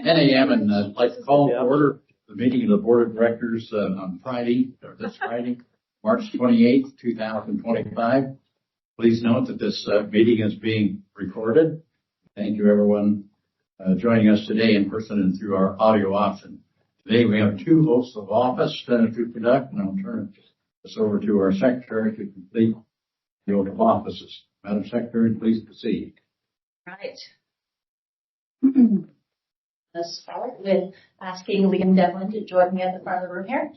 10 a.m. and I'd like to call to order the meeting of the Board of Directors on Friday, or this Friday, March 28th, 2025. Please note that this meeting is being recorded. Thank you, everyone, joining us today in person and through our audio option. Today we have two oaths of office to conduct, and I'll turn this over to our Secretary to complete the oath of offices. Madam Secretary, please proceed. Right. Let's start with asking Liam Devlin to join me at the front of the room here.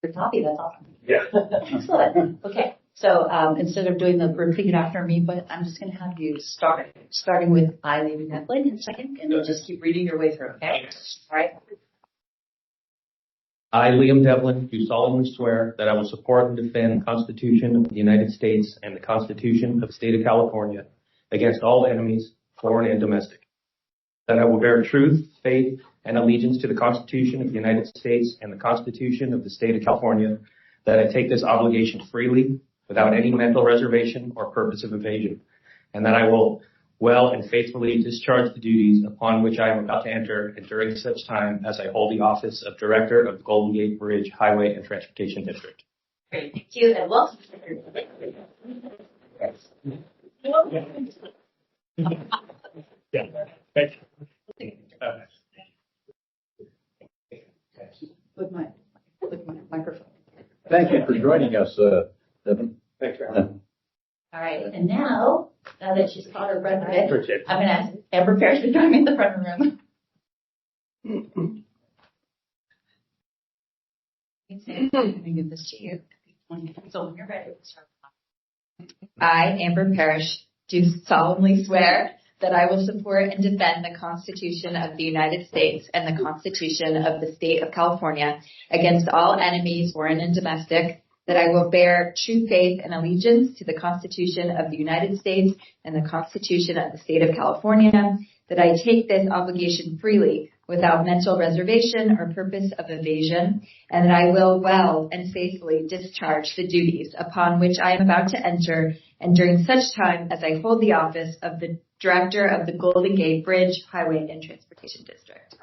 Your copy, that's awesome. Yeah. Excellent. Okay. So instead of doing the repeat after me, but I'm just going to have you starting with I, Liam Devlin, in a second, and you'll just keep reading your way through, okay? All right. I, Liam Devlin, do solemnly swear that I will support and defend the Constitution of the United States and the Constitution of the State of California against all enemies, foreign and domestic. That I will bear truth, faith, and allegiance to the Constitution of the United States and the Constitution of the State of California. That I take this obligation freely, without any mental reservation or purpose of evasion. And that I will well and faithfully discharge the duties upon which I am about to enter and during such time as I hold the office of Director of the Golden Gate Bridge Highway and Transportation District. Great. Thank you. And welcome. Yeah. Thank you. With my microphone. Thank you for joining us, Devin. Thanks for having me. All right. And now that she's caught her breath a bit, I'm going to ask Amber Parrish to join me in the front of the room. I'm going to give this to you. So when you're ready, we'll start. I, Amber Parrish, do solemnly swear that I will support and defend the Constitution of the United States and the Constitution of the State of California against all enemies, foreign and domestic. That I will bear true faith and allegiance to the Constitution of the United States and the Constitution of the State of California. That I take this obligation freely, without mental reservation or purpose of evasion. And that I will well and faithfully discharge the duties upon which I am about to enter, and during such time as I hold the office of the Director of the Golden Gate Bridge Highway and Transportation District.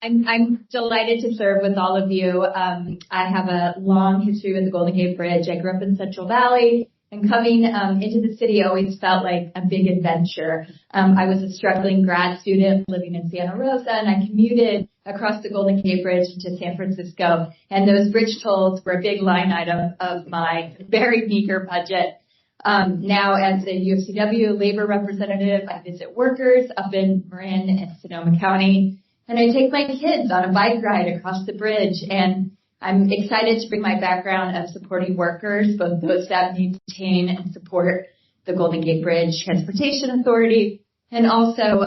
I'm delighted to serve with all of you. I have a long history with the Golden Gate Bridge. I grew up in Central Valley, and coming into the city always felt like a big adventure. I was a struggling grad student living in Santa Rosa, and I commuted across the Golden Gate Bridge to San Francisco. And those bridge tolls were a big line item of my very meager budget. Now, as a UFCW labor representative, I visit workers up in Marin and Sonoma County. And I take my kids on a bike ride across the bridge, and I'm excited to bring my background of supporting workers, both those that maintain and support the Golden Gate Bridge Transportation Authority, and also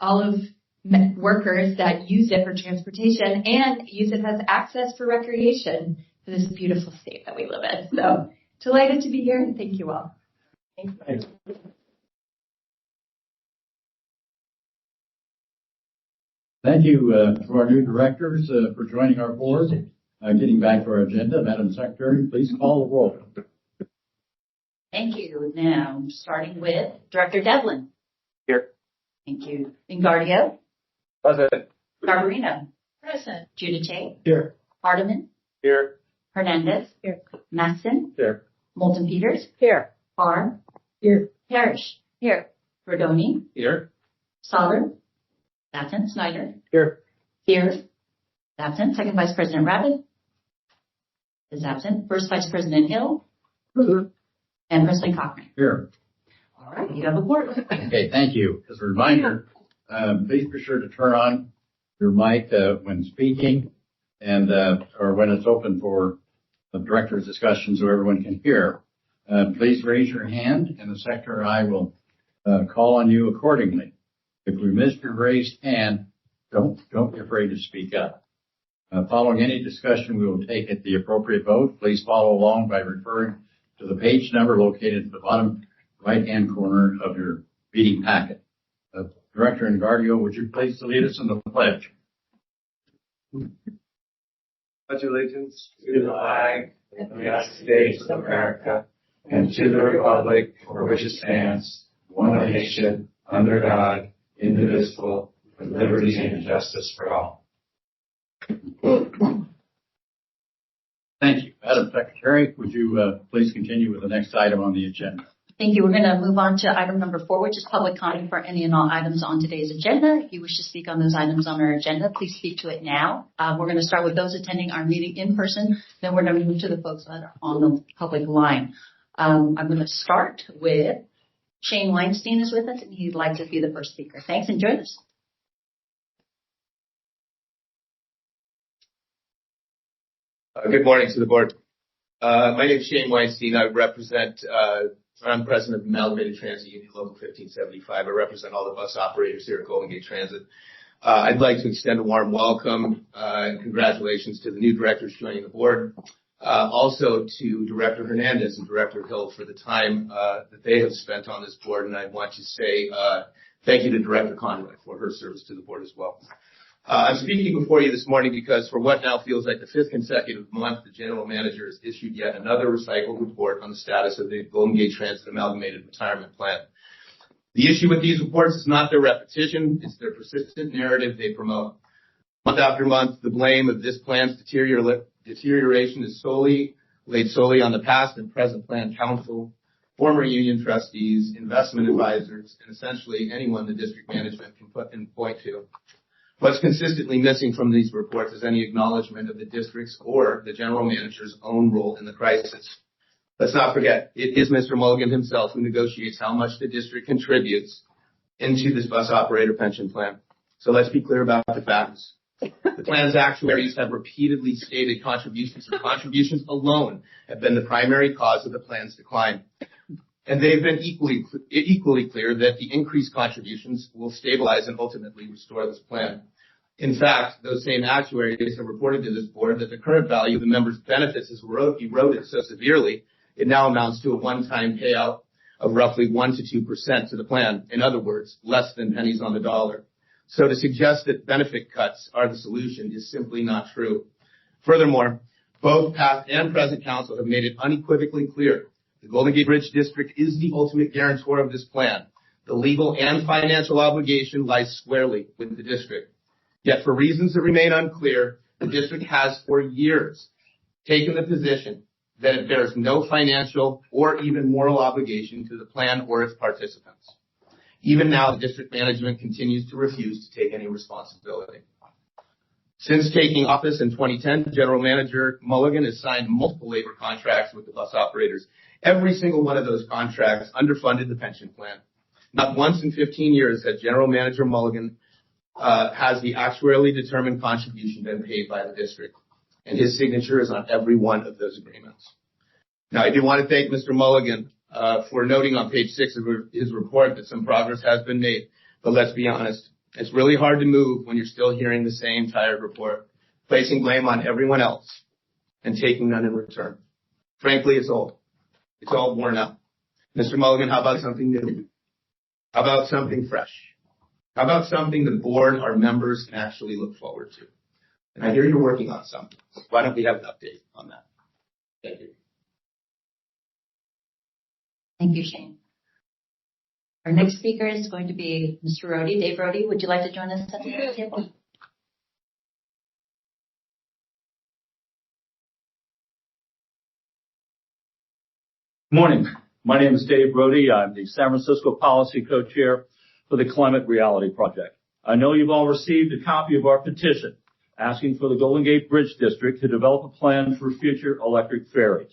all of workers that use it for transportation and use it as access for recreation for this beautiful state that we live in. So delighted to be here, and thank you all. Thank you. Thank you to our new directors for joining our board. Getting back to our agenda, Madam Secretary, please call the roll. Thank you. Now, starting with Director Devlin. Here. Thank you. Ingardio. Present. Garbarino. Present. Giudice. Here. Hardiman. Here. Hernandez. Here. Masson. Here. Moulton Peters. Here. Farr. Here. Parrish. Here. Rodoni. Here. Soller. Absent. Snyder. Here. Here. Absent. Second Vice President Rabbit is absent. First Vice President Hill. Mm-hmm. And President Cochran. Here. All right. You have a board. Okay, thank you. As a reminder, please be sure to turn on your mic when speaking and or when it's open for the director's discussion so everyone can hear. Please raise your hand, and the secretary and I will call on you accordingly. If we miss your raised hand, don't be afraid to speak up. Following any discussion, we will take at the appropriate vote. Please follow along by referring to the page number located at the bottom right-hand corner of your meeting packet. Director Ingardio, would you please lead us in the pledge? pledge allegiance to the flag of the United States of America and to the republic for which it stands, one nation, under God, indivisible, with liberty and justice for all. Thank you. Madam Secretary, would you please continue with the next item on the agenda? Thank you. We're going to move on to item number 4, which is public comment for any and all items on today's agenda. If you wish to speak on those items on our agenda, please speak to it now. We're going to start with those attending our meeting in person. Then we're going to move to the folks that are on the public line. I'm going to start with Shane Weinstein is with us, and he'd like to be the first speaker. Thanks, and join us. Good morning to the board. My name is Shane Weinstein. I'm president of Amalgamated Transit Union Local 1575. I represent all the bus operators here at Golden Gate Transit. I'd like to extend a warm welcome and congratulations to the new directors joining the board. Also to Director Hernandez and Director Hill for the time that they have spent on this board. And I want to say thank you to Director Conroy for her service to the board as well. I'm speaking before you this morning because for what now feels like the 5th consecutive month, the general manager has issued yet another recycled report on the status of the Golden Gate Transit Amalgamated Retirement Plan. The issue with these reports is not their repetition, it's their persistent narrative they promote. Month after month, the blame of this plan's deterioration is laid solely on the past and present plan council, former union trustees, investment advisors, and essentially anyone the district management can put and point to. What's consistently missing from these reports is any acknowledgement of the district's or the general manager's own role in the crisis. Let's not forget, it is Mr. Mulligan himself who negotiates how much the district contributes into this bus operator pension plan. So let's be clear about the facts. The plan's actuaries have repeatedly stated contributions alone have been the primary cause of the plan's decline. And they've been equally clear that the increased contributions will stabilize and ultimately restore this plan. In fact, those same actuaries have reported to this board that the current value of the members' benefits has eroded so severely, it now amounts to a one-time payout of roughly 1 to 2% to the plan. In other words, less than pennies on the dollar. So to suggest that benefit cuts are the solution is simply not true. Furthermore, both past and present council have made it unequivocally clear the Golden Gate Bridge District is the ultimate guarantor of this plan. The legal and financial obligation lies squarely with the district. Yet for reasons that remain unclear, the district has for years taken the position that it bears no financial or even moral obligation to the plan or its participants. Even now, the district management continues to refuse to take any responsibility. Since taking office in 2010, General Manager Mulligan has signed multiple labor contracts with the bus operators. Every single one of those contracts underfunded the pension plan. Not once in 15 years has General Manager Mulligan has the actuarially determined contribution been paid by the district. And his signature is on every one of those agreements. Now, I do want to thank Mr. Mulligan for noting on page 6 of his report that some progress has been made. But let's be honest, it's really hard to move when you're still hearing the same tired report, placing blame on everyone else and taking none in return. Frankly, it's old. It's all worn out. Mr. Mulligan, how about something new? How about something fresh? How about something the board, our members, can actually look forward to? And I hear you're working on something. Why don't we have an update on that? Thank you. Thank you, Shane. Our next speaker is going to be Mr. Rohde. Dave Rohde, would you like to join us at the table? Morning. My name is Dave Rohde. I'm the San Francisco Policy Co-Chair for the Climate Reality Project. I know you've all received a copy of our petition asking for the Golden Gate Bridge District to develop a plan for future electric ferries.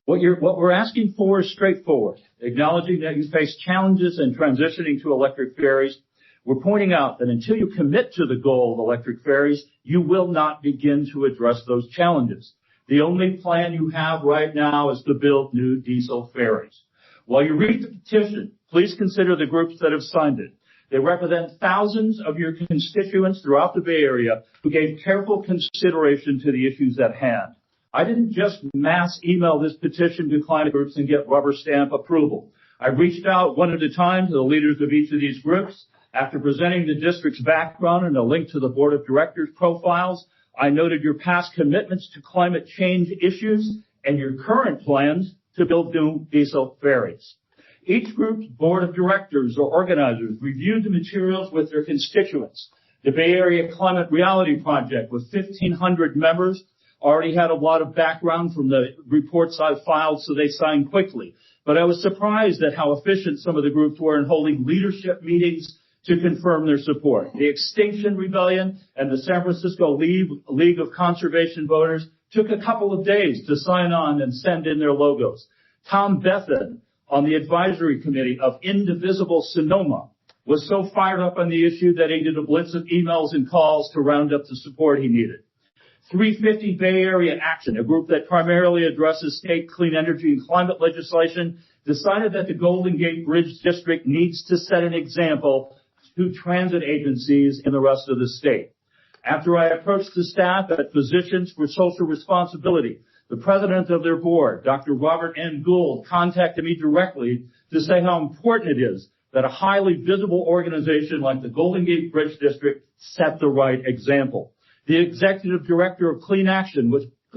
What we're asking for is straightforward. Acknowledging that you face challenges in transitioning to electric ferries, we're pointing out that until you commit to the goal of electric ferries, you will not begin to address those challenges. The only plan you have right now is to build new diesel ferries. While you read the petition, please consider the groups that have signed it. They represent thousands of your constituents throughout the Bay Area who gave careful consideration to the issues at hand. I didn't just mass email this petition to climate groups and get rubber stamp approval. I reached out one at a time to the leaders of each of these groups. After presenting the district's background and a link to the board of directors profiles, I noted your past commitments to climate change issues and your current plans to build new diesel ferries. Each group's board of directors or organizers reviewed the materials with their constituents. The Bay Area Climate Reality Project, with 1,500 members, already had a lot of background from the reports I've filed, so they signed quickly. But I was surprised at how efficient some of the groups were in holding leadership meetings to confirm their support. The Extinction Rebellion and the San Francisco League of Conservation Voters took a couple of days to sign on and send in their logos. Tom Bethan on the advisory committee of Indivisible Sonoma was so fired up on the issue that he did a blitz of emails and calls to round up the support he needed. 350 Bay Area Action, a group that primarily addresses state clean energy and climate legislation, decided that the Golden Gate Bridge District needs to set an example to transit agencies in the rest of the state. After I approached the staff at Physicians for Social Responsibility, the president of their board, Dr. Robert N. Gould, contacted me directly to say how important it is that a highly visible organization like the Golden Gate Bridge District set the right example. The executive director of Clean Action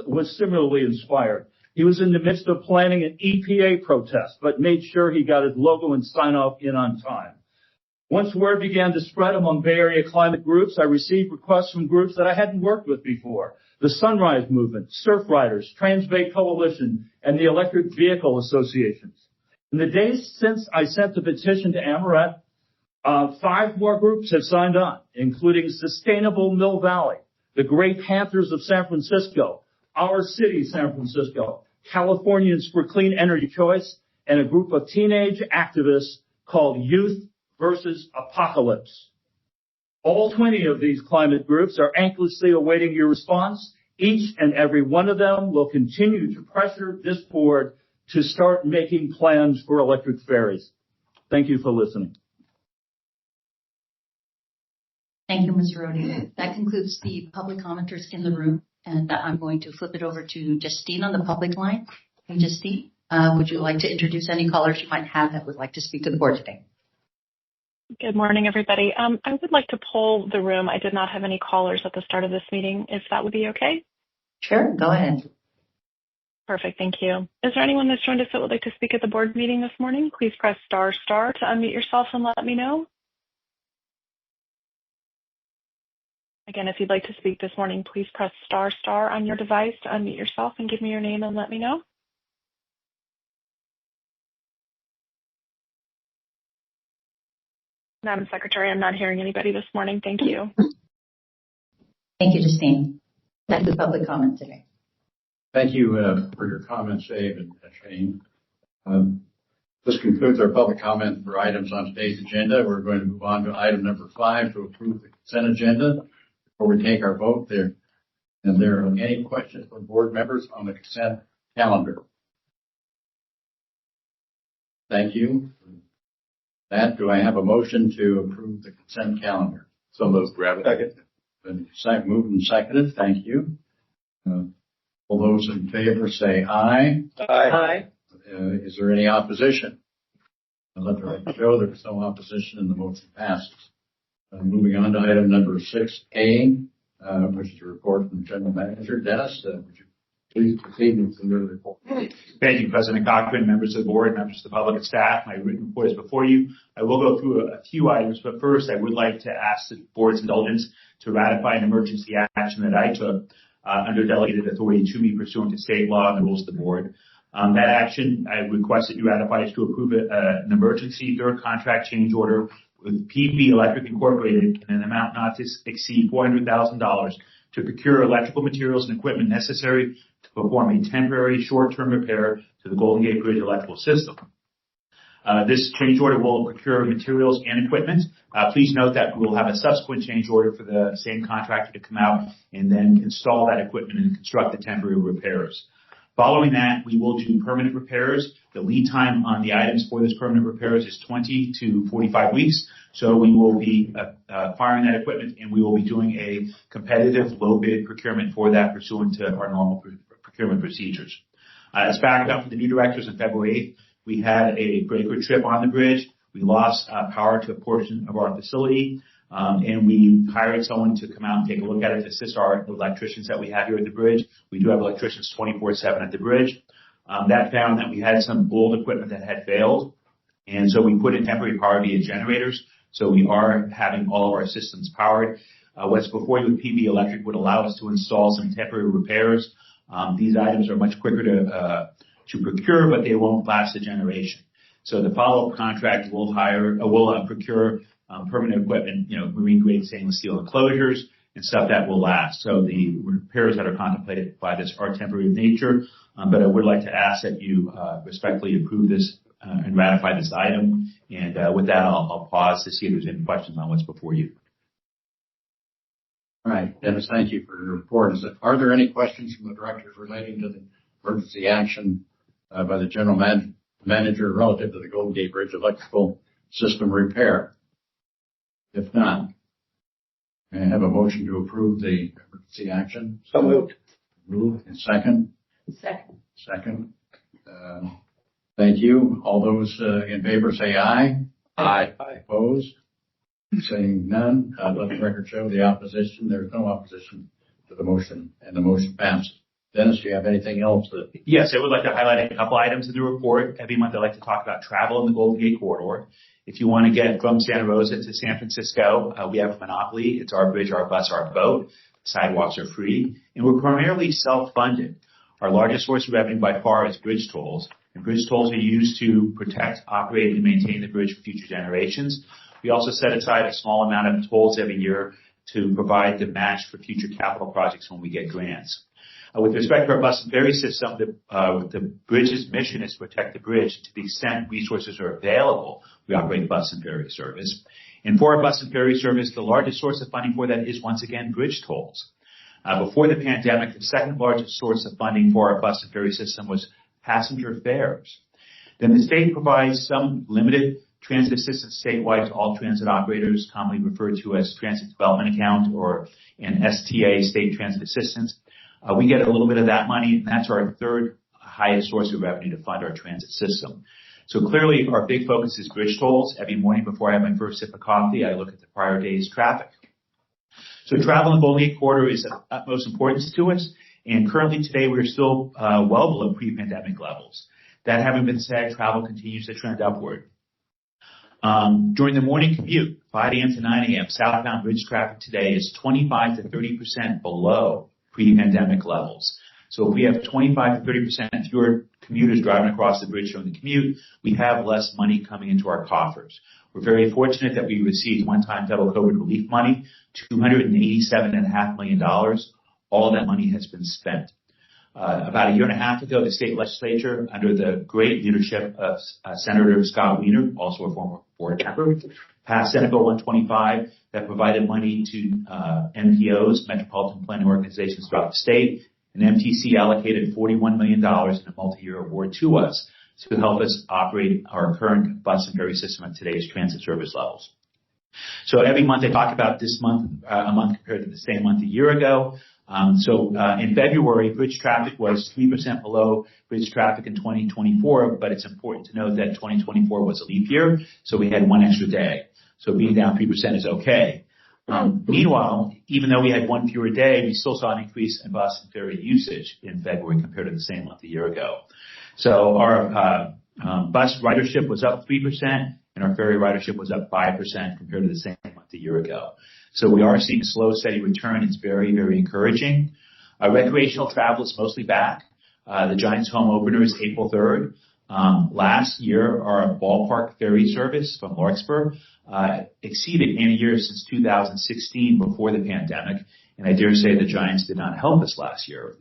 was similarly inspired. He was in the midst of planning an EPA protest, but made sure he got his logo and sign-off in on time. Once word began to spread among Bay Area climate groups, I received requests from groups that I hadn't worked with before. The Sunrise Movement, Surf Riders, Trans-Bay Coalition, and the Electric Vehicle Associations. In the days since I sent the petition to Amaret, 5 more groups have signed on, including Sustainable Mill Valley, the Great Panthers of San Francisco, Our City San Francisco, Californians for Clean Energy Choice, and a group of teenage activists called Youth versus Apocalypse. All 20 of these climate groups are anxiously awaiting your response. Each and every one of them will continue to pressure this board to start making plans for electric ferries. Thank you for listening. Thank you, Mr. Rode. That concludes the public commenters in the room, and I'm going to flip it over to Justine on the public line. Hey, Justine, would you like to introduce any callers you might have that would like to speak to the board today? Good morning, everybody. I would like to poll the room. I did not have any callers at the start of this meeting, if that would be okay. Sure, go ahead. Perfect, thank you. Is there anyone that's joined us that would like to speak at the board meeting this morning? Please press ** to unmute yourself and let me know. Again, if you'd like to speak this morning, please press ** on your device to unmute yourself and give me your name and let me know. Madam Secretary, I'm not hearing anybody this morning. Thank you. Thank you, Justine. That's the public comment today. Thank you for your comments, Dave and Shane. This concludes our public comment for items on today's agenda. We're going to move on to item number 5 to approve the consent agenda. Before we take our vote there, and there are any questions from board members on the consent calendar? Thank you. Do I have a motion to approve the consent calendar? So moved, Rabbit. Second. Moved and seconded. Thank you. All those in favor say aye. Aye. Is there any opposition? Let the record show there's no opposition and the motion passes. Moving on to item number 6A, which is a report from General Manager Dennis. Would you please proceed with the report? Thank you, President Cochran, members of the board, members of the public and staff. My written report is before you. I will go through a few items, but first I would like to ask the board's indulgence to ratify an emergency action that I took under delegated authority to me pursuant to state law and the rules of the board. That action, I request that you ratify is to approve an emergency third contract change order with PB Electric Incorporated in an amount not to exceed $400,000 to procure electrical materials and equipment necessary to perform a temporary short-term repair to the Golden Gate Bridge electrical system. This change order will procure materials and equipment. Please note that we will have a subsequent change order for the same contractor to come out and then install that equipment and construct the temporary repairs. Following that, we will do permanent repairs. The lead time on the items for this permanent repairs is 20 to 45 weeks. So we will be acquiring that equipment, and we will be doing a competitive low bid procurement for that pursuant to our normal procurement procedures. As background for the new directors on February 8th, we had a breaker trip on the bridge. We lost power to a portion of our facility. And we hired someone to come out and take a look at it to assist our electricians that we have here at the bridge. We do have electricians 24/7 at the bridge. That found that we had some old equipment that had failed. And so we put in temporary power via generators. So we are having all of our systems powered. What's before you with PB Electric would allow us to install some temporary repairs. These items are much quicker to procure, but they won't last a generation. So the follow-up contract will procure permanent equipment, marine grade stainless steel enclosures and stuff that will last. So the repairs that are contemplated by this are temporary in nature, but I would like to ask that you respectfully approve this and ratify this item. And with that, I'll pause to see if there's any questions on what's before you. All right, Dennis, thank you for your report. Are there any questions from the directors relating to the emergency action by the general manager relative to the Golden Gate Bridge electrical system repair? If not, may I have a motion to approve the emergency action? So moved. Moved and second? Second. Second. Thank you. All those in favor say aye. Aye. Opposed? Saying none, let the record show the opposition. There's no opposition to the motion, and the motion passed. Dennis, do you have anything else that? Yes, I would like to highlight a couple items in the report. Every month I like to talk about travel in the Golden Gate Corridor. If you want to get from Santa Rosa to San Francisco, we have a monopoly. It's our bridge, our bus, our boat. Sidewalks are free, and we're primarily self-funded. Our largest source of revenue by far is bridge tolls, and bridge tolls are used to protect, operate, and maintain the bridge for future generations. We also set aside a small amount of tolls every year to provide the match for future capital projects when we get grants. With respect to our bus and ferry system, the bridge's mission is to protect the bridge. To the extent resources are available, we operate bus and ferry service. And for our bus and ferry service, the largest source of funding for that is once again bridge tolls. Before the pandemic, the second largest source of funding for our bus and ferry system was passenger fares. Then the state provides some limited transit assistance statewide to all transit operators, commonly referred to as Transit Development Account or an STA, State Transit Assistance. We get a little bit of that money, and that's our third highest source of revenue to fund our transit system. So clearly, our big focus is bridge tolls. Every morning before I have my first sip of coffee, I look at the prior day's traffic. So travel in the Golden Gate Corridor is of utmost importance to us, and currently today we're still well below pre-pandemic levels. That having been said, travel continues to trend upward. During the morning commute, 5 a.m. to 9 a.m., southbound bridge traffic today is 25 to 30% below pre-pandemic levels. So if we have 25 to 30% fewer commuters driving across the bridge during the commute, we have less money coming into our coffers. We're very fortunate that we received one-time federal COVID relief money, $287.5 million. All that money has been spent. About a year and a half ago, the state legislature, under the great leadership of Senator Scott Wiener, also a former board member, passed Senate Bill 125 that provided money to MPOs, Metropolitan Planning Organizations throughout the state, and MTC allocated $41 million in a multi-year award to us to help us operate our current bus and ferry system at today's transit service levels. So every month I talk about this month, a month compared to the same month a year ago. In February, bridge traffic was 3% below bridge traffic in 2024, but it's important to note that 2024 was a leap year, so we had one extra day. So being down 3% is okay. Meanwhile, even though we had one fewer day, we still saw an increase in bus and ferry usage in February compared to the same month a year ago. So our bus ridership was up 3%, and our ferry ridership was up 5% compared to the same month a year ago. So we are seeing a slow, steady return. It's very, very encouraging. Recreational travel is mostly back. The Giants home opener is April 3rd. Last year, our ballpark ferry service from Larkspur exceeded any year since 2016 before the pandemic. And I dare say the Giants did not help us last year.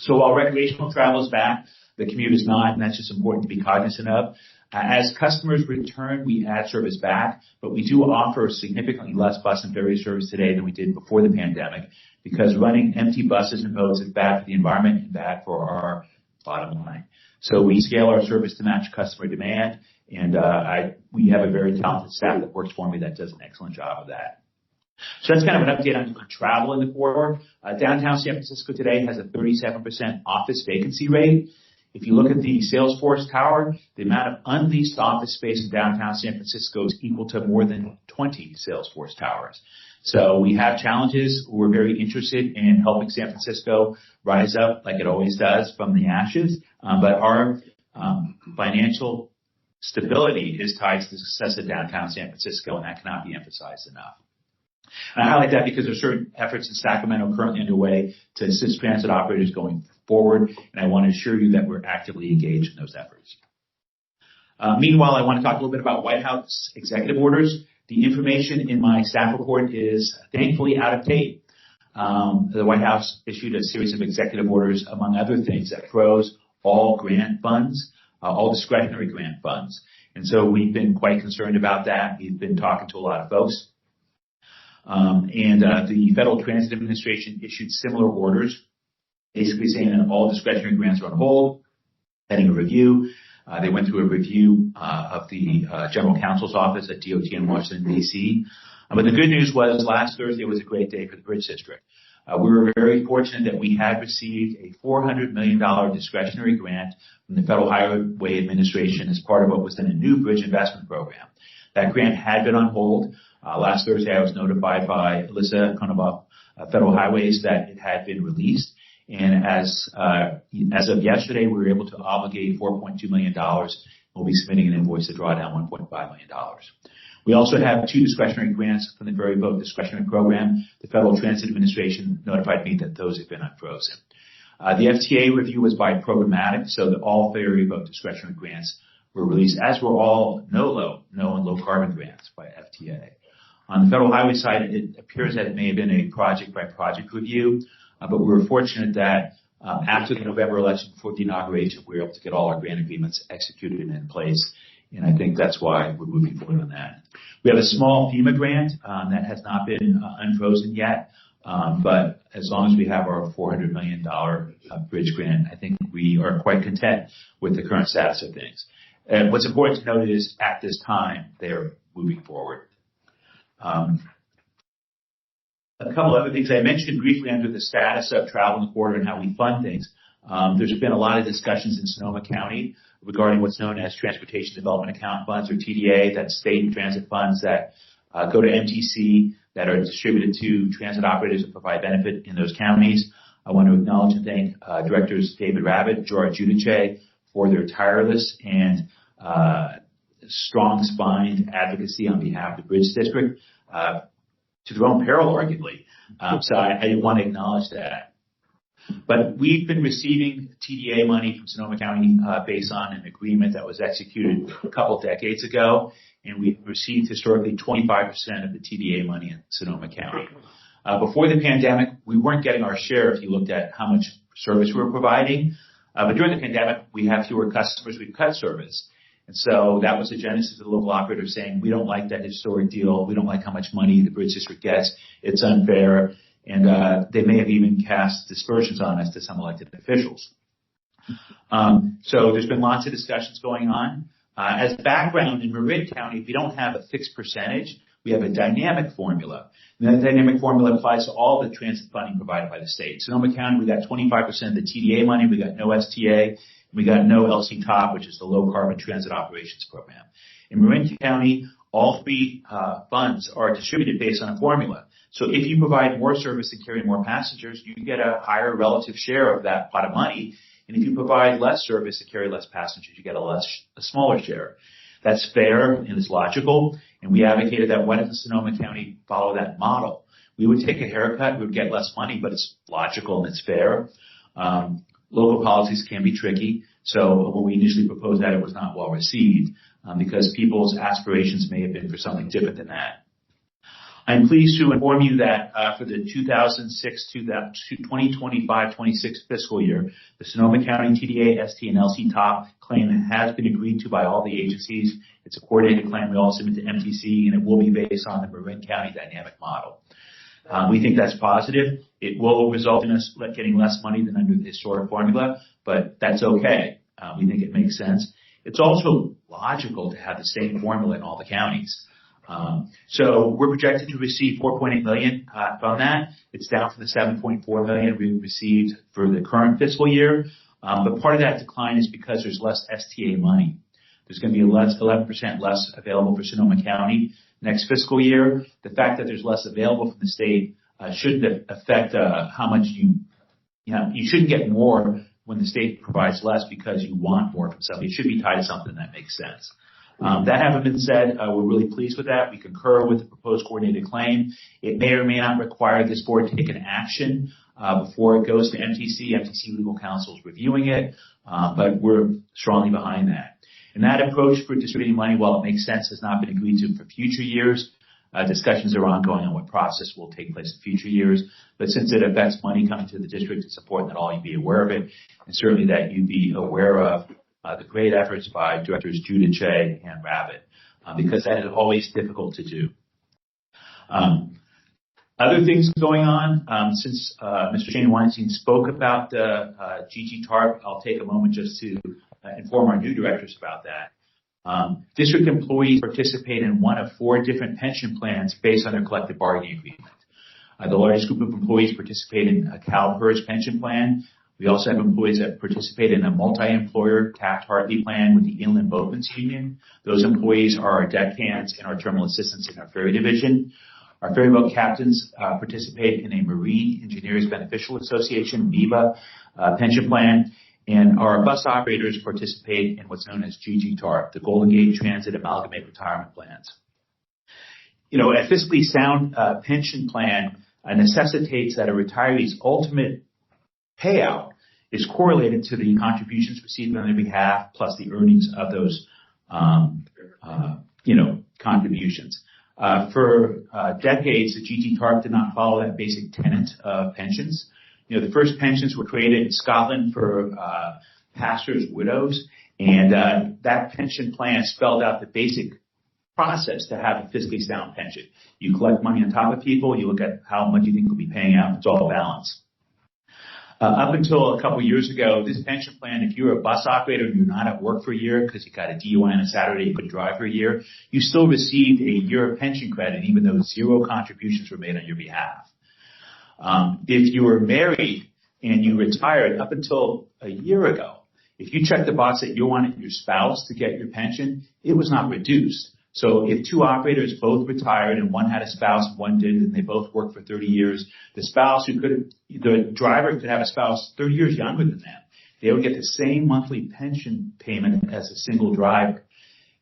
So while recreational travel is back, the commute is not, and that's just important to be cognizant of. As customers return, we add service back, but we do offer significantly less bus and ferry service today than we did before the pandemic because running empty buses and boats is bad for the environment and bad for our bottom line. So we scale our service to match customer demand, and we have a very talented staff that works for me that does an excellent job of that. So that's kind of an update on travel in the corridor. Downtown San Francisco today has a 37% office vacancy rate. If you look at the Salesforce Tower, the amount of unleased office space in downtown San Francisco is equal to more than 20 Salesforce Towers. So we have challenges. We're very interested in helping San Francisco rise up like it always does from the ashes. But our financial stability is tied to the success of downtown San Francisco, and that cannot be emphasized enough. And I highlight that because there are certain efforts in Sacramento currently underway to assist transit operators going forward, and I want to assure you that we're actively engaged in those efforts. Meanwhile, I want to talk a little bit about White House executive orders. The information in my staff report is thankfully out of date. The White House issued a series of executive orders, among other things, that froze all grant funds, all discretionary grant funds. And so we've been quite concerned about that. We've been talking to a lot of folks. The Federal Transit Administration issued similar orders, basically saying that all discretionary grants are on hold, pending a review. They went through a review of the General Counsel's office at DOT in Washington, D.C. But the good news was last Thursday was a great day for the Bridge District. We were very fortunate that we had received a $400 million discretionary grant from the Federal Highway Administration as part of what was then a new bridge investment program. That grant had been on hold. Last Thursday, I was notified by Alyssa Konoval, Federal Highways, that it had been released. And as of yesterday, we were able to obligate $4.2 million. We'll be submitting an invoice to draw down $1.5 million. We also have 2 discretionary grants from the Ferry Boat Discretionary Program. The Federal Transit Administration notified me that those have been unfrozen. The FTA review was by programmatic, so that all ferry boat discretionary grants were released, as were all no and low carbon grants by FTA. On the federal highway side, it appears that it may have been a project-by-project review, but we were fortunate that after the November election, before the inauguration, we were able to get all our grant agreements executed and in place, and I think that's why we're moving forward on that. We have a small FEMA grant that has not been unfrozen yet, but as long as we have our $400 million bridge grant, I think we are quite content with the current status of things. And what's important to note is at this time, they're moving forward. A couple other things I mentioned briefly under the status of travel in the corridor and how we fund things. There's been a lot of discussions in Sonoma County regarding what's known as Transportation Development Account Funds, or TDA, that's state transit funds that go to MTC, that are distributed to transit operators that provide benefit in those counties. I want to acknowledge and thank Directors David Rabbit, George Giudice, for their tireless and strong-spined advocacy on behalf of the Bridge District, to their own peril, arguably. So I want to acknowledge that. But we've been receiving TDA money from Sonoma County based on an agreement that was executed a couple of decades ago, and we've received historically 25% of the TDA money in Sonoma County. Before the pandemic, we weren't getting our share if you looked at how much service we were providing. But during the pandemic, we have fewer customers, we've cut service. And so that was the genesis of the local operator saying, we don't like that historic deal. We don't like how much money the Bridge District gets. It's unfair. And they may have even cast dispersions on us to some elected officials. So there's been lots of discussions going on. As background, in Marin County, we don't have a fixed percentage. We have a dynamic formula. And that dynamic formula applies to all the transit funding provided by the state. Sonoma County, we got 25% of the TDA money. We got no STA. We got no LC TOP, which is the Low Carbon Transit Operations Program. In Marin County, all 3 funds are distributed based on a formula. So if you provide more service and carry more passengers, you get a higher relative share of that pot of money. And if you provide less service and carry less passengers, you get a smaller share. That's fair and it's logical. And we advocated that why doesn't Sonoma County follow that model? We would take a haircut, we would get less money, but it's logical and it's fair. Local policies can be tricky. So when we initially proposed that, it was not well received because people's aspirations may have been for something different than that. I'm pleased to inform you that for the 2025-26 fiscal year, the Sonoma County TDA, ST, and LC TOP claim has been agreed to by all the agencies. It's a coordinated claim we all submit to MTC, and it will be based on the Marin County dynamic model. We think that's positive. It will result in us getting less money than under the historic formula, but that's okay. We think it makes sense. It's also logical to have the same formula in all the counties. So we're projected to receive $4.8 million from that. It's down from the $7.4 million we received for the current fiscal year. But part of that decline is because there's less STA money. There's going to be 11% less available for Sonoma County next fiscal year. The fact that there's less available from the state shouldn't affect how much you shouldn't get more when the state provides less because you want more from somebody. It should be tied to something that makes sense. That having been said, we're really pleased with that. We concur with the proposed coordinated claim. It may or may not require this board to take an action before it goes to MTC. MTC legal counsel is reviewing it, but we're strongly behind that. And that approach for distributing money, while it makes sense, has not been agreed to for future years. Discussions are ongoing on what process will take place in future years. But since it affects money coming to the district, it's important that all you be aware of it, and certainly that you be aware of the great efforts by Directors Judah Che and Rabbit, because that is always difficult to do. Other things going on, since Mr. Shane Weinstein spoke about GG TARP, I'll take a moment just to inform our new directors about that. District employees participate in one of 4 different pension plans based on their collective bargaining agreement. The largest group of employees participate in a CalPERS pension plan. We also have employees that participate in a multi-employer Taft-Hartley plan with the Inland Boatmen's Union. Those employees are our deckhands and our terminal assistants in our ferry division. Our ferry boat captains participate in a Marine Engineers Beneficial Association, MEBA, pension plan. And our bus operators participate in what's known as GG TARP, the Golden Gate Transit Amalgamate Retirement Plans. A fiscally sound pension plan necessitates that a retiree's ultimate payout is correlated to the contributions received on their behalf plus the earnings of those, contributions. For decades, the GG TARP did not follow that basic tenet of pensions. The first pensions were created in Scotland for pastors' widows, and that pension plan spelled out the basic process to have a fiscally sound pension. You collect money on top of people, you look at how much you think will be paying out, it's all balanced. Up until a couple of years ago, this pension plan, if you're a bus operator and you're not at work for a year because you got a DUI on a Saturday, you couldn't drive for a year, you still received a year of pension credit even though 0 contributions were made on your behalf. If you were married and you retired up until a year ago, if you checked the box that you wanted your spouse to get your pension, it was not reduced. So if 2 operators both retired and one had a spouse, one didn't, and they both worked for 30 years, the driver could have a spouse 30 years younger than them. They would get the same monthly pension payment as a single driver.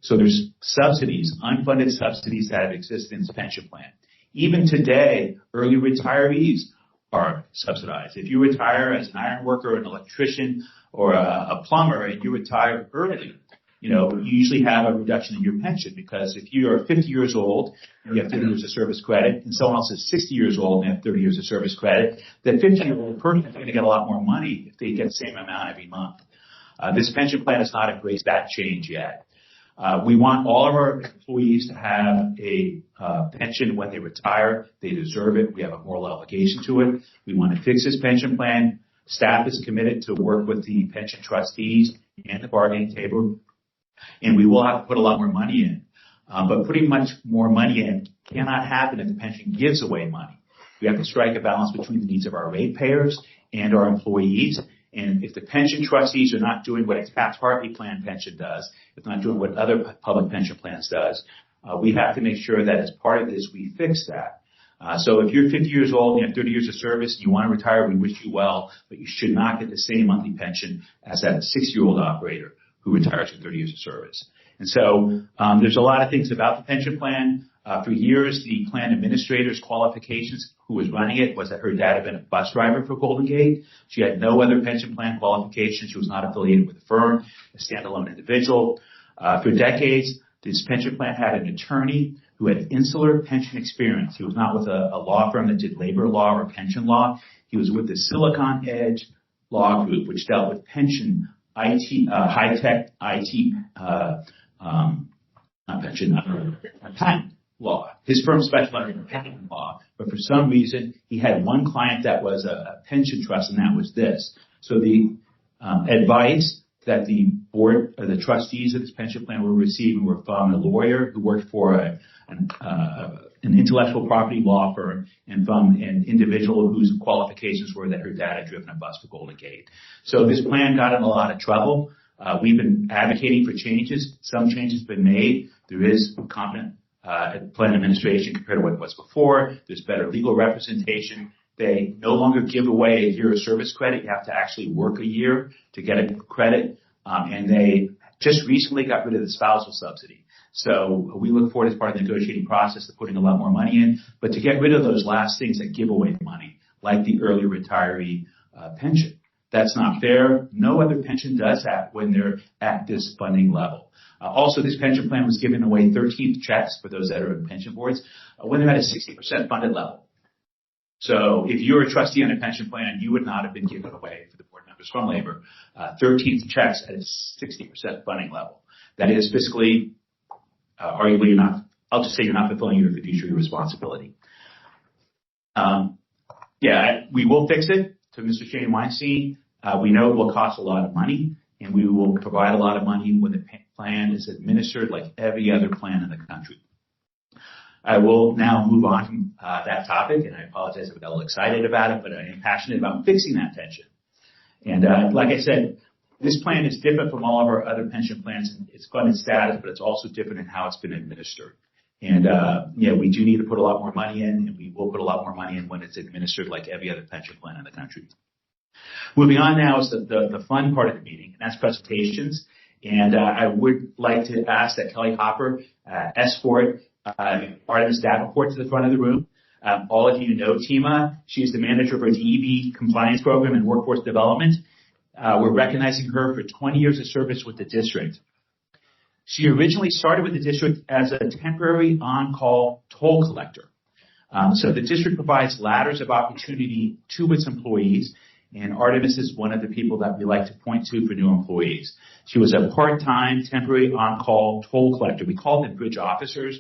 So there's subsidies, unfunded subsidies that have existed in this pension plan. Even today, early retirees are subsidized. If you retire as an iron worker, an electrician, or a plumber, and you retire early, you usually have a reduction in your pension because if you are 50 years old and you have 30 years of service credit and someone else is 60 years old and have 30 years of service credit, that 50-year-old person is going to get a lot more money if they get the same amount every month. This pension plan has not embraced that change yet. We want all of our employees to have a pension when they retire. They deserve it. We have a moral obligation to it. We want to fix this pension plan. Staff is committed to work with the pension trustees and the bargaining table, and we will have to put a lot more money in. But putting much more money in cannot happen if the pension gives away money. We have to strike a balance between the needs of our ratepayers and our employees. And if the pension trustees are not doing what a Taft-Hartley plan pension does, if not doing what other public pension plans does, we have to make sure that as part of this, we fix that. So if you're 50 years old and you have 30 years of service and you want to retire, we wish you well, but you should not get the same monthly pension as that 60-year-old operator who retires with 30 years of service. And so there's a lot of things about the pension plan. For years, the plan administrator's qualifications, who was running it, was that her dad had been a bus driver for Golden Gate. She had no other pension plan qualifications. She was not affiliated with a firm, a standalone individual. For decades, this pension plan had an attorney who had insular pension experience. He was not with a law firm that did labor law or pension law. He was with the Silicon Edge Law Group, which dealt with pension, IT, high-tech IT, patent law. His firm specialized in patent law, but for some reason, he had one client that was a pension trust, and that was this. So the advice, that the board or the trustees of this pension plan were receiving were from a lawyer who worked for an intellectual property law firm and from an individual whose qualifications were that her dad had driven a bus for Golden Gate. So this plan got in a lot of trouble. We've been advocating for changes. Some changes have been made. There is competent plan administration compared to what was before. There's better legal representation. They no longer give away a year of service credit. You have to actually work a year to get a credit. And they just recently got rid of the spousal subsidy. So we look forward as part of the negotiating process to putting a lot more money in, but to get rid of those last things that give away money, like the early retiree pension. That's not fair. No other pension does that when they're at this funding level. Also, this pension plan was giving away 13th checks for those that are in pension boards when they're at a 60% funded level. So if you're a trustee on a pension plan, you would not have been given away for the board members from labor 13th checks at a 60% funding level. That is fiscally, arguably you're not, I'll just say you're not fulfilling your fiduciary responsibility. We will fix it to Mr. Shane Weinstein. We know it will cost a lot of money, and we will provide a lot of money when the plan is administered like every other plan in the country. I will now move on from that topic, and I apologize if I got a little excited about it, but I am passionate about fixing that pension. And like I said, this plan is different from all of our other pension plans. It's funded status, but it's also different in how it's been administered. And we do need to put a lot more money in, and we will put a lot more money in when it's administered like every other pension plan in the country. Moving on now is the fun part of the meeting, and that's presentations. And I would like to ask that Kelly Hopper escort Artemis Davenport to the front of the room. All of you know Tima. She is the manager of our DEB compliance program and workforce development. We're recognizing her for 20 years of service with the district. She originally started with the district as a temporary on-call toll collector. So the district provides ladders of opportunity to its employees, and Artemis is one of the people that we like to point to for new employees. She was a part-time temporary on-call toll collector. We call them bridge officers.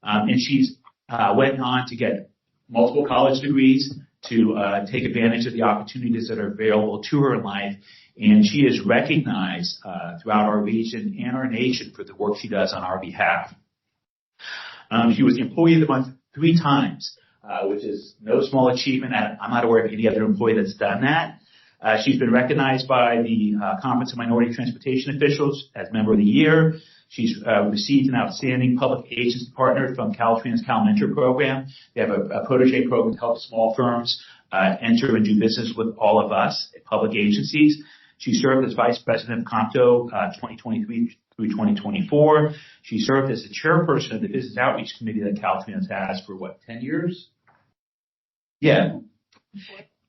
And she's went on to get multiple college degrees to take advantage of the opportunities that are available to her in life. And she is recognized throughout our region and our nation for the work she does on our behalf. She was the Employee of the Month 3 times, which is no small achievement. I'm not aware of any other employee that's done that. She's been recognized by the Conference of Minority Transportation Officials as Member of the Year. She's received an outstanding public agency partner from Caltrans CalMentor program. They have a protege program to help small firms enter and do business with all of us at public agencies. She served as Vice President of Compto 2023 through 2024. She served as the chairperson of the Business Outreach Committee that Caltrans has for, 10 years? Yeah.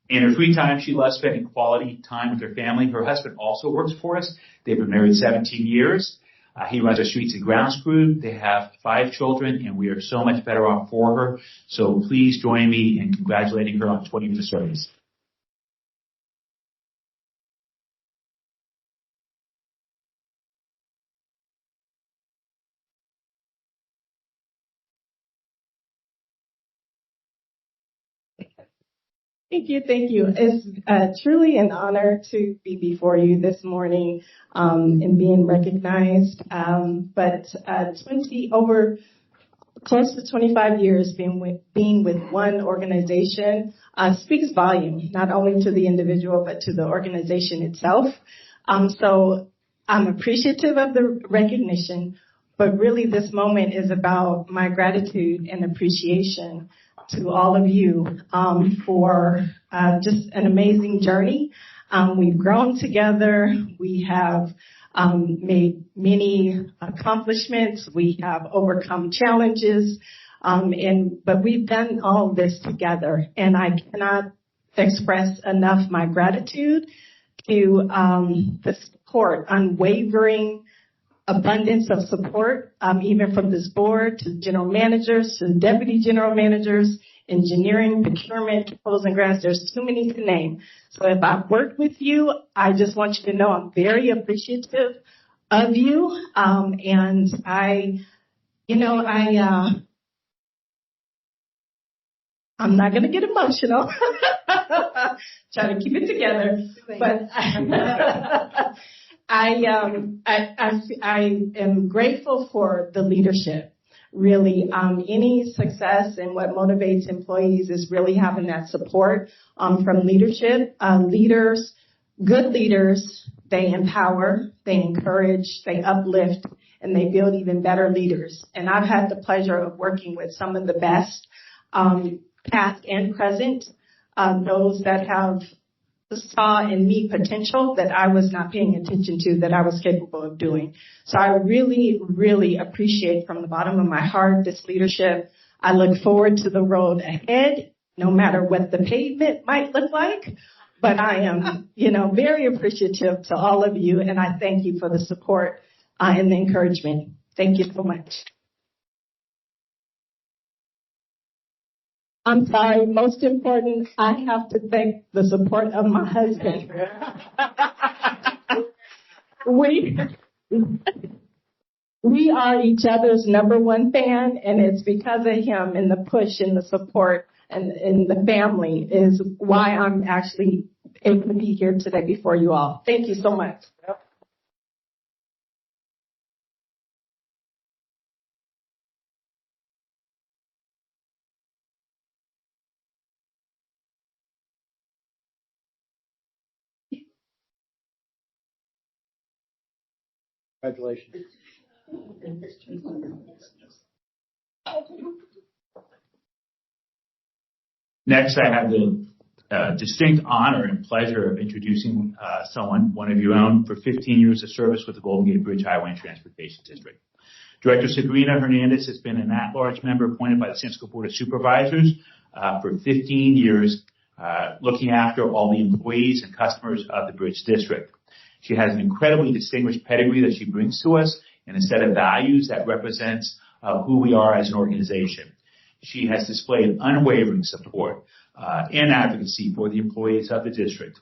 In her free time, she loves spending quality time with her family. Her husband also works for us. They've been married 17 years. He runs our streets and grounds crew. They have 5 children, and we are so much better off for her. So please join me in congratulating her on 20 years of service. Thank you. It's truly an honor to be before you this morning and being recognized. But over close to 25 years being with one organization speaks volume, not only to the individual, but to the organization itself. So I'm appreciative of the recognition, but really this moment is about my gratitude and appreciation to all of you for just an amazing journey. We've grown together. We have made many accomplishments. We have overcome challenges, but we've done all this together. And I cannot express enough my gratitude to the support, unwavering abundance of support, even from this board to general managers, to deputy general managers, engineering, procurement, controls and grants. There's too many to name. So if I've worked with you, I just want you to know I'm very appreciative of you. And I'm not going to get emotional. Try to keep it together. But I am grateful for the leadership. Really, any success and what motivates employees is really having that support from leadership. Leaders, good leaders, they empower, they encourage, they uplift, and they build even better leaders. And I've had the pleasure of working with some of the best, past and present, those that have saw in me potential that I was not paying attention to, that I was capable of doing. So I really, really appreciate from the bottom of my heart this leadership. I look forward to the road ahead, no matter what the pavement might look like. But I am, very appreciative to all of you, and I thank you for the support and the encouragement. Thank you so much. I'm sorry, most important, I have to thank the support of my husband. We are each other's number one fan, and it's because of him and the push and the support and the family is why I'm actually able to be here today before you all. Thank you so much. Congratulations. Next, I have the distinct honor and pleasure of introducing one of your own, for 15 years of service with the Golden Gate Bridge Highway and Transportation District. Director Sabrina Hernandez has been an at-large member appointed by the San Francisco Board of Supervisors for 15 years, looking after all the employees and customers of the Bridge District. She has an incredibly distinguished pedigree that she brings to us and a set of values that represents who we are as an organization. She has displayed unwavering support and advocacy for the employees of the district.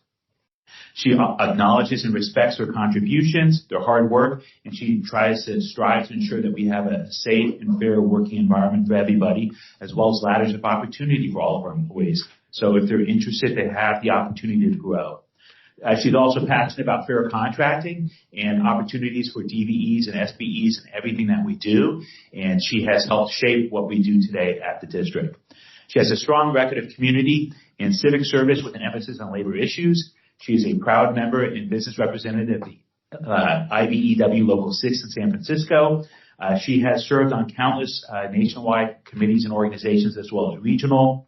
She acknowledges and respects their contributions, their hard work, and she tries to strive to ensure that we have a safe and fair working environment for everybody, as well as ladders of opportunity for all of our employees. So if they're interested, they have the opportunity to grow. She's also passionate about fair contracting and opportunities for DVEs and SBEs and everything that we do, and she has helped shape what we do today at the district. She has a strong record of community and civic service with an emphasis on labor issues. She is a proud member and business representative of the IBEW Local 6 in San Francisco. She has served on countless nationwide committees and organizations as well as regional.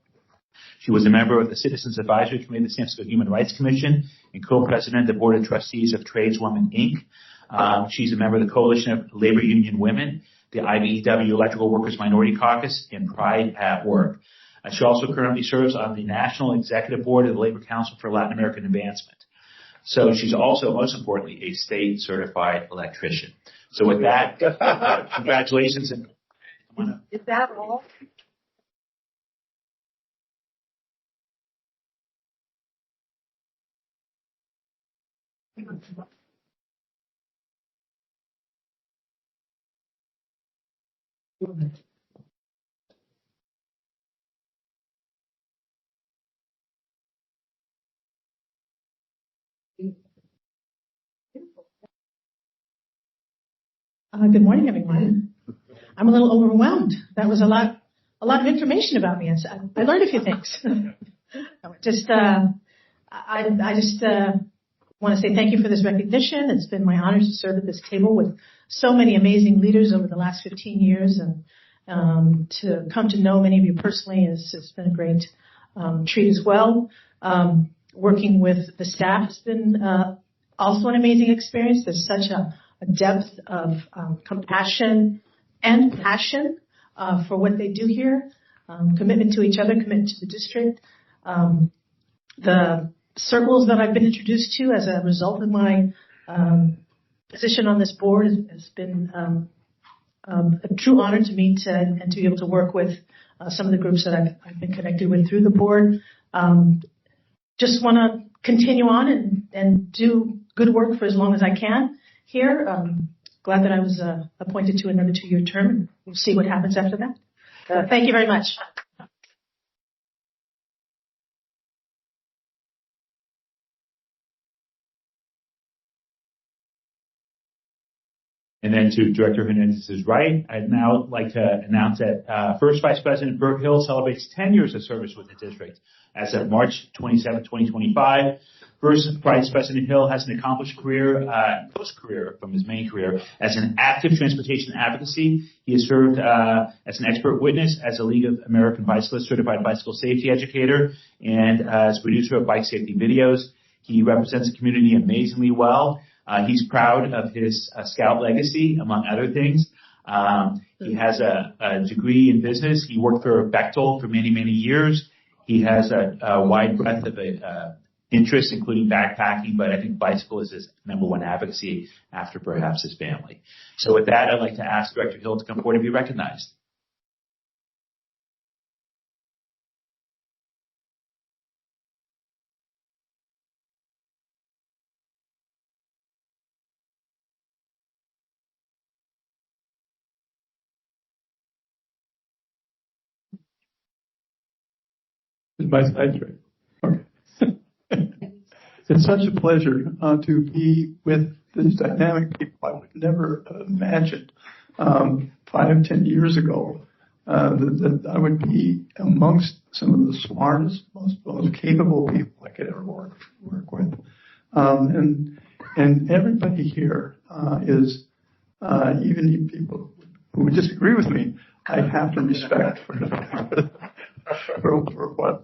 She was a member of the Citizens Advisory Committee of the San Francisco Human Rights Commission and co-president of the Board of Trustees of Tradeswomen, Inc. She's a member of the Coalition of Labor Union Women, the IBEW Electrical Workers Minority Caucus, and Pride at Work. She also currently serves on the National Executive Board of the Labor Council for Latin American Advancement. So she's also, most importantly, a state certified electrician. So with that, congratulations. And Is that all? Good morning, everyone. I'm a little overwhelmed. That was a lot of information about me. I learned a few things. I just want to say thank you for this recognition. It's been my honor to serve at this table with so many amazing leaders over the last 15 years, and to come to know many of you personally has been a great treat as well. Working with the staff has been also an amazing experience. There's such a depth of compassion and passion for what they do here, commitment to each other, commitment to the district. The circles that I've been introduced to as a result of my position on this board has been a true honor to meet and to be able to work with some of the groups that I've been connected with through the board. Just want to continue on and do good work for as long as I can here. Glad that I was appointed to another 2-year term. We'll see what happens after that. Thank you very much. And then to Director Hernandez's right, I'd now like to announce that First Vice President Burt Hill celebrates 10 years of service with the district as of March 27, 2025. First Vice President Hill has an accomplished career, post-career from his main career as an active transportation advocacy. He has served as an expert witness, as a League of American Bicyclists certified bicycle safety educator, and as producer of bike safety videos. He represents the community amazingly well. He's proud of his Scout legacy, among other things. He has a degree in business. He worked for Bechtel for many, many years. He has a wide breadth of interests, including backpacking, but I think bicycle is his number one advocacy after perhaps his family. So with that, I'd like to ask Director Hill to come forward and be recognized. My slides right. Okay. It's such a pleasure to be with these dynamic people. I would never have imagined 5-10 years ago that I would be amongst some of the smartest, most capable people I could ever work with. And everybody here is, even people who would disagree with me, I have to respect for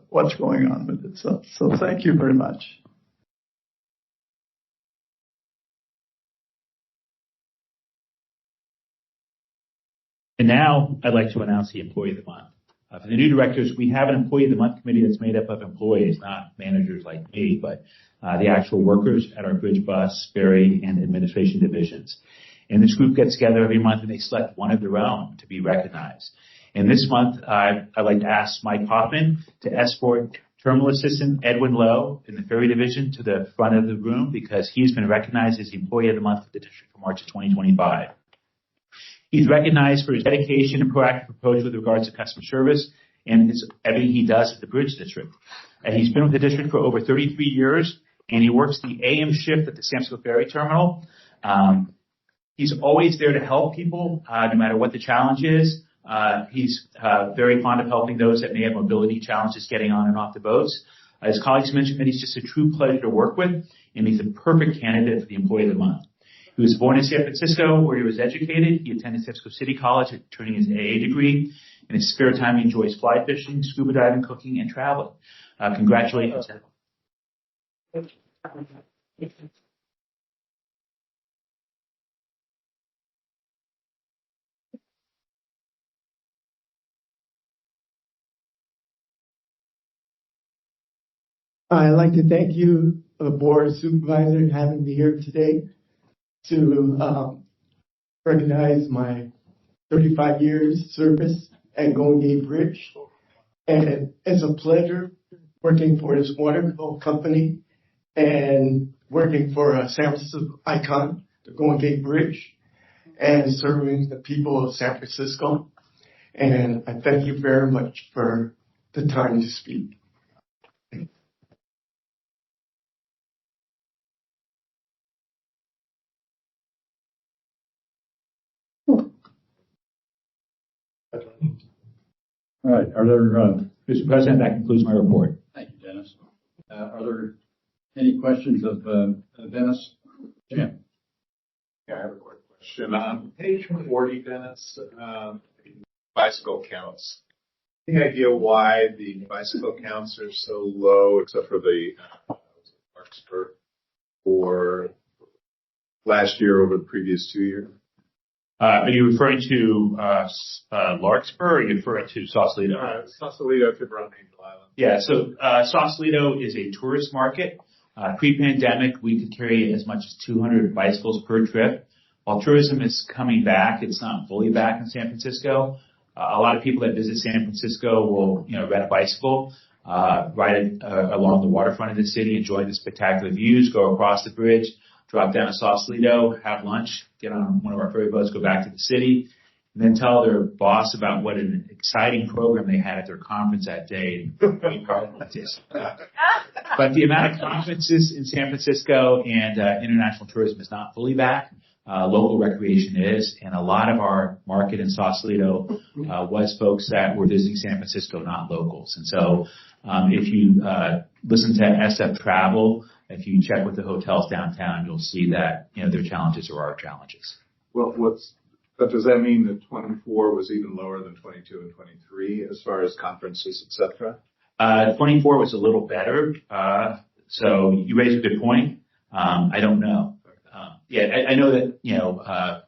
what's going on with it. So thank you very much. And now I'd like to announce the Employee of the Month. For the new directors, we have an Employee of the Month committee that's made up of employees, not managers like me, but the actual workers at our bridge, bus, ferry, and administration divisions. And this group gets together every month and they select one of their own to be recognized. And this month, I'd like to ask Mike Hoffman to escort Terminal Assistant Edwin Lowe in the Ferry Division to the front of the room because he's been recognized as the Employee of the Month for the district for March of 2025. He's recognized for his dedication and proactive approach with regards to customer service and everything he does at the Bridge District. He's been with the district for over 33 years, and he works the AM shift at the San Francisco Ferry Terminal. He's always there to help people, no matter what the challenge is. He's very fond of helping those that may have mobility challenges getting on and off the boats. His colleagues mentioned that he's just a true pleasure to work with, and he's a perfect candidate for the Employee of the Month. He was born in San Francisco, where he was educated. He attended San Francisco City College, turning his AA degree. In his spare time, he enjoys fly fishing, scuba diving, cooking, and traveling. Congratulations. I'd like to thank you, the Board of Supervisors, for having me here today to recognize my 35 years service at Golden Gate Bridge. And it's a pleasure working for this wonderful company and working for a San Francisco icon, the Golden Gate Bridge, and serving the people of San Francisco. And I thank you very much for the time to speak. All right. Are there, Mr. President, that concludes my report. Thank you, Dennis. Are there any questions of Dennis? Jim? Yeah, I have a quick question. On page 40, Dennis, bicycle counts. Any idea why the bicycle counts are so low, except for the Larkspur, for last year over the previous 2 years? Are you referring to Larkspur, or are you referring to Sausalito? Sausalito, Tiburon, Angel Island. Yeah, so Sausalito is a tourist market. Pre-pandemic, we could carry as much as 200 bicycles per trip. While tourism is coming back, it's not fully back in San Francisco. A lot of people that visit San Francisco will, rent a bicycle, ride along the waterfront of the city, enjoy the spectacular views, go across the bridge, drop down to Sausalito, have lunch, get on one of our ferry boats, go back to the city, and then tell their boss about what an exciting program they had at their conference that day. But the amount of conferences in San Francisco and international tourism is not fully back. local recreation is. And a lot of our market in Sausalito was folks that were visiting San Francisco, not locals. And so if you listen to SF Travel, if you check with the hotels downtown, you'll see that, their challenges are our challenges. Well, but does that mean that 24 was even lower than 22 and 23 as far as conferences, et cetera? 24 was a little better. So you raised a good point. I don't know. I know that,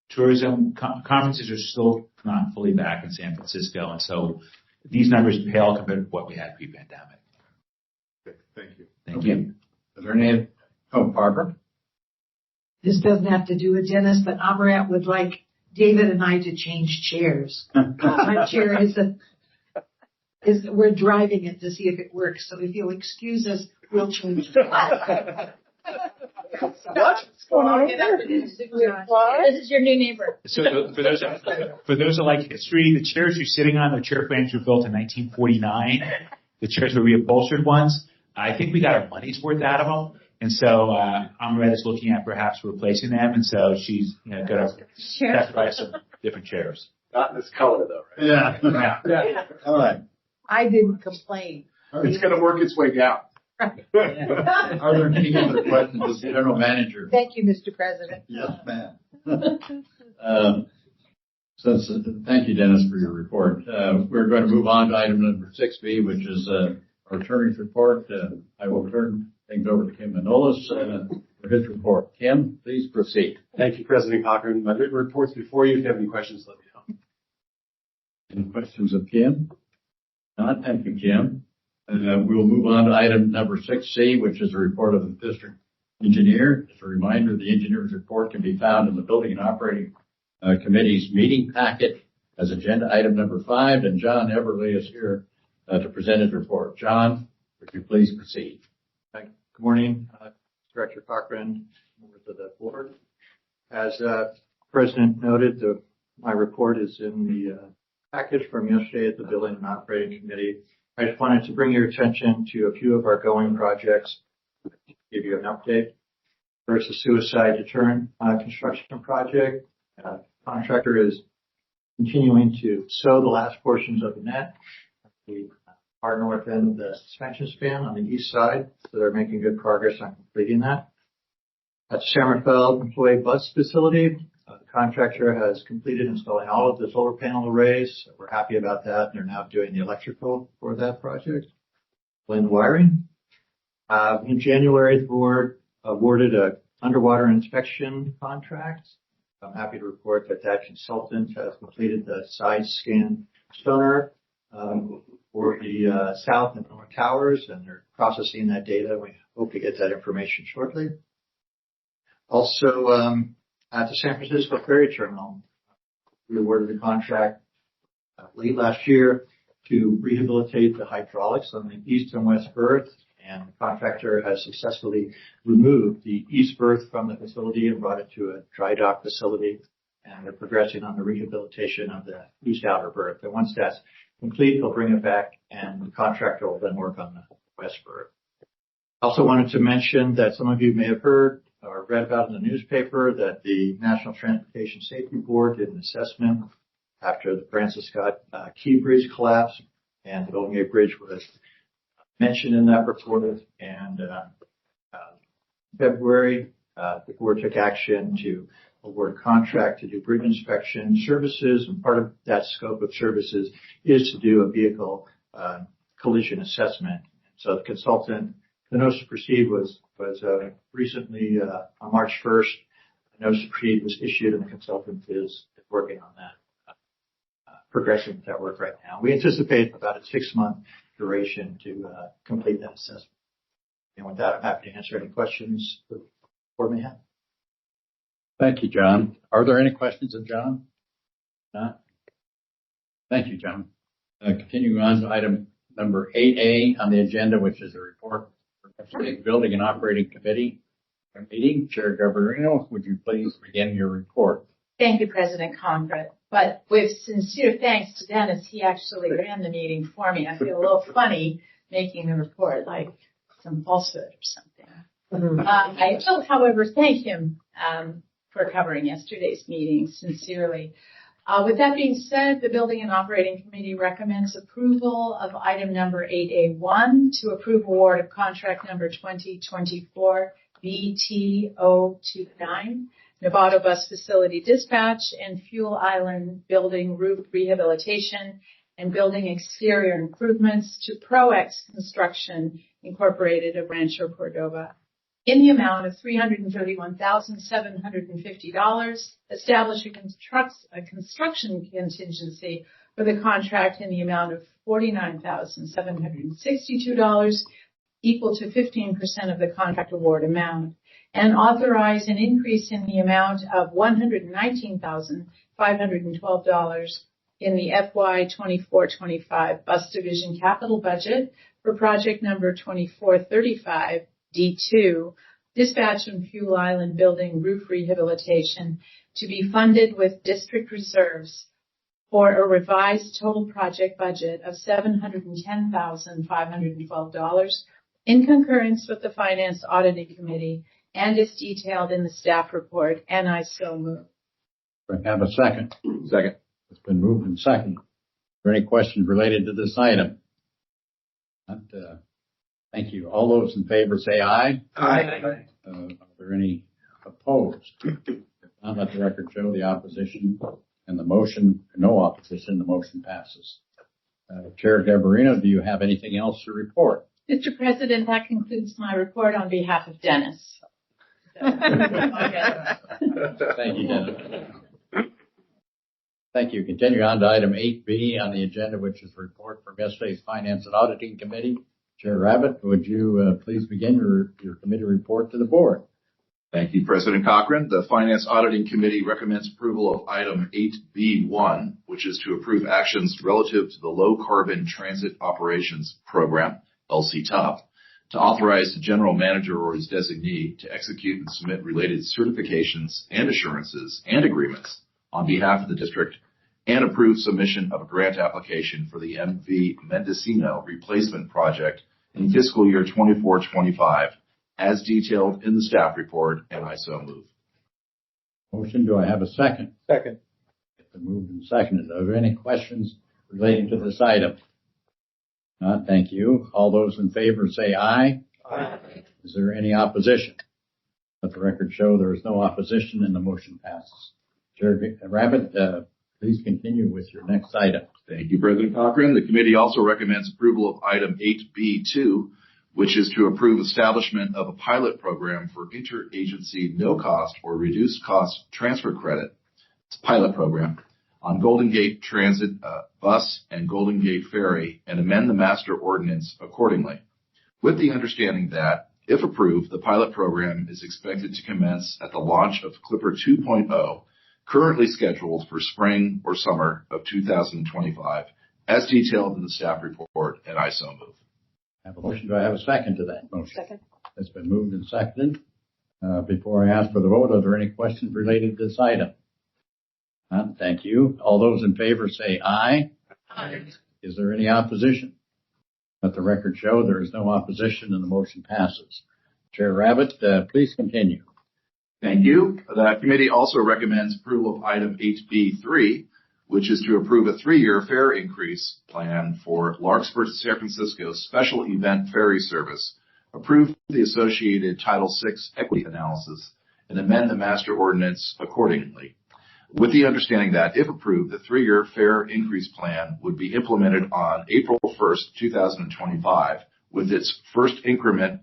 tourism conferences are still not fully back in San Francisco. And so these numbers pale compared to what we had pre-pandemic. Okay, thank you. Thank you. Is there any, Barbara? This doesn't have to do with Dennis, but Amrat would like David and I to change chairs. My chair we're driving it to see if it works. So if you'll excuse us, we'll change chairs. What's going on here? This is your new neighbor. So for those that like history, the chairs you're sitting on, the chair frames were built in 1949. The chairs were reupholstered ones. I think we got our money's worth out of them. And so Amrit is looking at perhaps replacing them. And so she's going to specify some different chairs. Not in this color, though, right? Yeah. All right. I didn't complain. It's going to work its way down. Are there any other questions, General Manager? Thank you, Mr. President. Yes, ma'am. Thank you, Dennis, for your report. We're going to move on to item number 6B, which is our attorney's report. I will turn things over to Kim Manolis for his report. Kim, please proceed. Thank you, President Cochran. My written report's before you. If you have any questions, let me know. Any questions of Kim? Not. Thank you, Kim. We'll move on to item number 6C, which is a report of the district engineer. As a reminder, the engineer's report can be found in the Building and Operating Committee's meeting packet as agenda item number 5, and John Everly is here to present his report. John, would you please proceed? Good morning, Director Cochran, members of the board. As President noted, my report is in the package from yesterday at the Building and Operating Committee. I just wanted to bring your attention to a few of our going projects, give you an update. First, the Suicide Deterrent construction project. Contractor is continuing to sew the last portions of the net, the far north end of the suspension span on the east side, so they're making good progress on completing that. At the Sammerfeld Employee Bus Facility, the contractor has completed installing all of the solar panel arrays. We're happy about that. They're now doing the electrical for that project. Blend wiring. In January, the board awarded a underwater inspection contract. I'm happy to report that that consultant has completed the side scan sonar for the south and north towers, and they're processing that data. We hope to get that information shortly. Also, at the San Francisco Ferry Terminal, we awarded a contract late last year to rehabilitate the hydraulics on the east and west berth, and the contractor has successfully removed the east berth from the facility and brought it to a dry dock facility, and they're progressing on the rehabilitation of the east outer berth. And once that's complete, they'll bring it back, and the contractor will then work on the west berth. Also wanted to mention that some of you may have heard or read about in the newspaper that the National Transportation Safety Board did an assessment after the Francis Scott Key Bridge collapse, and the Golden Gate Bridge was mentioned in that report. And February, the board took action to award a contract to do bridge inspection services, and part of that scope of services is to do a vehicle collision assessment. So the consultant, the notice to proceed was recently on March 1st. The notice to proceed was issued, and the consultant is working on that, progressing with that work right now. We anticipate about a 6-month duration to complete that assessment. And with that, I'm happy to answer any questions the board may have. Thank you, John. Are there any questions of John? No? Thank you, John. Continuing on to item number 8A on the agenda, which is a report for the Building and Operating Committee meeting. Chair Garbarino, would you please begin your report? Thank you, President Cochran. But with sincere thanks to Dennis, he actually ran the meeting for me. I feel a little funny making the report, like some falsehood or something. I will, however, thank him for for covering yesterday's meeting, sincerely. With that being said, the Building and Operating Committee recommends approval of item number 8A1 to approve award of contract number 2024 BT029, Novato Bus Facility Dispatch and Fuel Island Building Roof Rehabilitation and Building Exterior Improvements to ProX Construction Incorporated of Rancho Cordova in the amount of $331,750, establish a construction contingency for the contract in the amount of $49,762, equal to 15% of the contract award amount, and authorize an increase in the amount of $119,512 in the FY 24-25 Bus Division capital budget for project number 2435 D2, Dispatch and Fuel Island Building Roof Rehabilitation, to be funded with district reserves for a revised total project budget of $710,512 in concurrence with the Finance Auditing Committee and is detailed in the staff report, and I so move. Do I have a second? Second. It's been moved and seconded. Are there any questions related to this item? Thank you. All those in favor say aye. Aye. Are there any opposed? If not, let the record show the opposition and the motion, no opposition, the motion passes. Chair Garbarino, do you have anything else to report? Mr. President, that concludes my report on behalf of Dennis. Thank you, Dennis. Thank you. Continue on to item 8B on the agenda, which is report from yesterday's Finance and Auditing Committee. Chair Rabbit, would you please begin your committee report to the board? Thank you, President Cochran. The Finance Auditing Committee recommends approval of item 8B1, which is to approve actions relative to the Low Carbon Transit Operations Program, LCTOP, to authorize the general manager or his designee to execute and submit related certifications and assurances and agreements on behalf of the district and approve submission of a grant application for the MV Mendocino replacement project in fiscal year 24-25 as detailed in the staff report, and I so move. Motion, do I have a second? Second. It's been moved and seconded. Are there any questions relating to this item? Not, thank you. All those in favor say aye. Aye. Is there any opposition? Let the record show there is no opposition and the motion passes. Chair Rabbit, please continue with your next item. Thank you, President Cochran. The committee also recommends approval of item 8B2, which is to approve establishment of a pilot program for interagency no-cost or reduced-cost transfer credit. It's a pilot program on Golden Gate Transit Bus and Golden Gate Ferry and amend the master ordinance accordingly, with the understanding that, if approved, the pilot program is expected to commence at the launch of Clipper 2.0, currently scheduled for spring or summer of 2025, as detailed in the staff report, and I so move. I have a motion. Do I have a second to that motion? Second. It's been moved and seconded. Before I ask for the vote, are there any questions related to this item? None. Thank you. All those in favor say aye. Aye. Is there any opposition? Let the record show there is no opposition and the motion passes. Chair Rabbit, please continue. Thank you. The committee also recommends approval of item 8B3, which is to approve a 3-year fare increase plan for Larkspur to San Francisco special event ferry service, approve the associated Title VI equity analysis, and amend the master ordinance accordingly, with the understanding that, if approved, the 3-year fare increase plan would be implemented on April 1st, 2025, with its first increment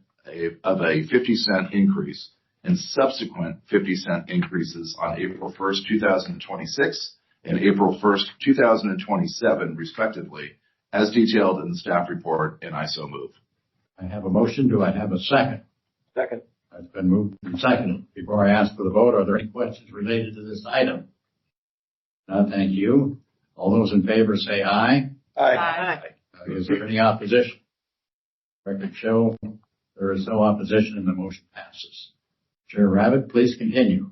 of a 50-cent increase and subsequent 50-cent increases on April 1st, 2026 and April 1st, 2027, respectively, as detailed in the staff report, and I so move. I have a motion. Do I have a second? Second. It's been moved and seconded. Before I ask for the vote, are there any questions related to this item? None. Thank you. All those in favor say aye. Aye. Is there any opposition? Record show there is no opposition and the motion passes. Chair Rabbit, please continue.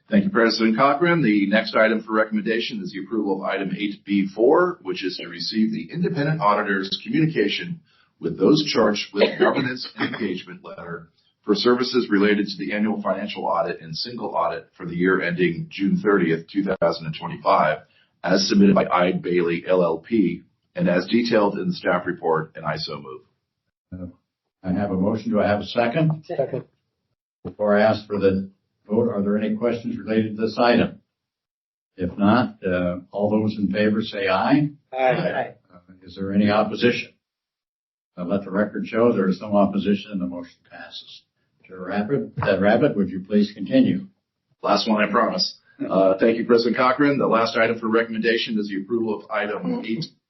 Thank you, President Cochran. The next item for recommendation is the approval of item 8B4, which is to receive the independent auditor's communication with those charged with governance engagement letter for services related to the annual financial audit and single audit for the year ending June 30th, 2025, as submitted by Eide Bailey LLP and as detailed in the staff report, and I so move. I have a motion. Do I have a second? Second. Before I ask for the vote, are there any questions related to this item? If not, all those in favor say aye. Aye. Is there any opposition? Let the record show there is no opposition and the motion passes. Chair Rabbit, would you please continue? Last one, I promise. Thank you, President Cochran. The last item for recommendation is the approval of item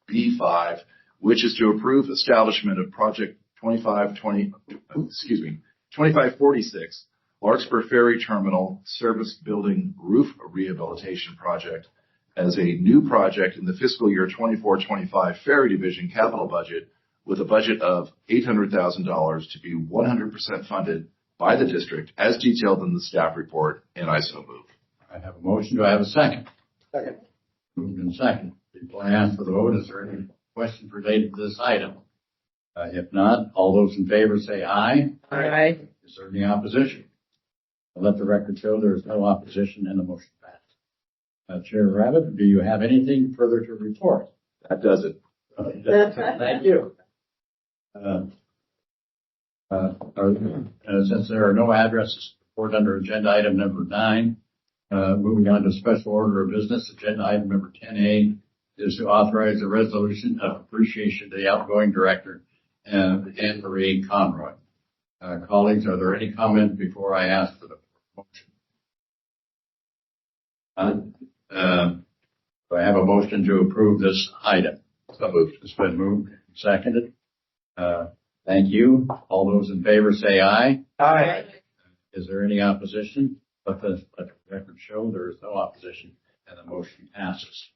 8B5, which is to approve establishment of project 2546, Larkspur Ferry Terminal Service Building Roof Rehabilitation Project as a new project in the fiscal year 24-25 Ferry Division capital budget with a budget of $800,000 to be 100% funded by the district as detailed in the staff report, and I so move. I have a motion. Do I have a second? Second. Moved and second. Before I ask for the vote, is there any questions related to this item? If not, all those in favor say aye. Aye. Is there any opposition? I'll let the record show there is no opposition and the motion passed. Chair Rabbit, do you have anything further to report? That does it. Thank you. Since there are no addresses reported under agenda item number 9, moving on to special order of business, agenda item number 10A is to authorize a resolution of appreciation to the outgoing director, Anne Marie Conroy. Colleagues, are there any comments before I ask for the motion? Do I have a motion to approve this item? So moved. It's been moved, seconded. Thank you. All those in favor say aye. Aye. Is there any opposition? Let the record show there is no opposition and the motion passes.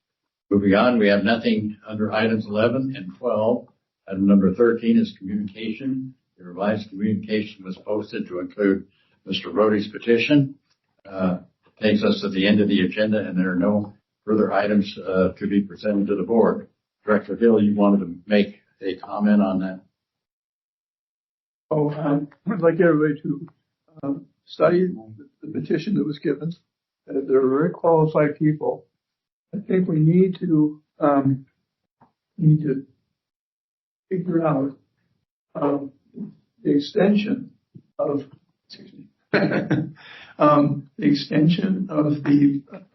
Moving on, we have nothing under items 11 and 12. Item number 13 is communication. The revised communication was posted to include Mr. Brody's petition. Takes us to the end of the agenda, and there are no further items to be presented to the board. Director Hill, you wanted to make a comment on that? I'd like everybody to study the petition that was given. They're very qualified people. I think we need to figure out the extension of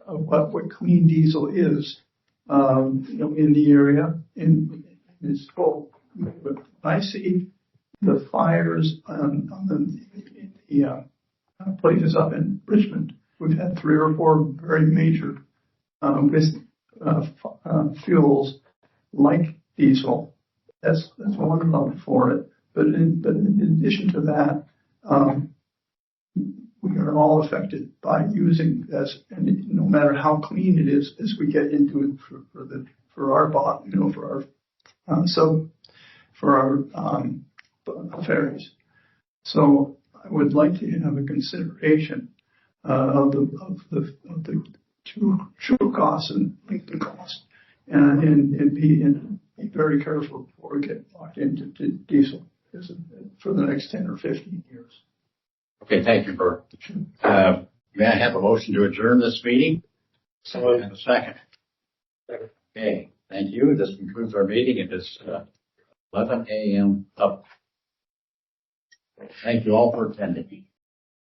what clean diesel is, in the area in its full. I see the fires on the places up in Richmond. We've had 3 or 4 very major fuels like diesel. That's one level for it. But in addition to that, we are all affected by using this, and no matter how clean it is, as we get into it for our bot, for our ferries. So I would like to have a consideration of the true costs and the cost, and be very careful before we get locked into diesel for the next 10 or 15 years. Okay, thank you, Bert. May I have a motion to adjourn this meeting? So and a second. Okay, thank you. This concludes our meeting. It is 11 a.m. up. Thank you all for attending.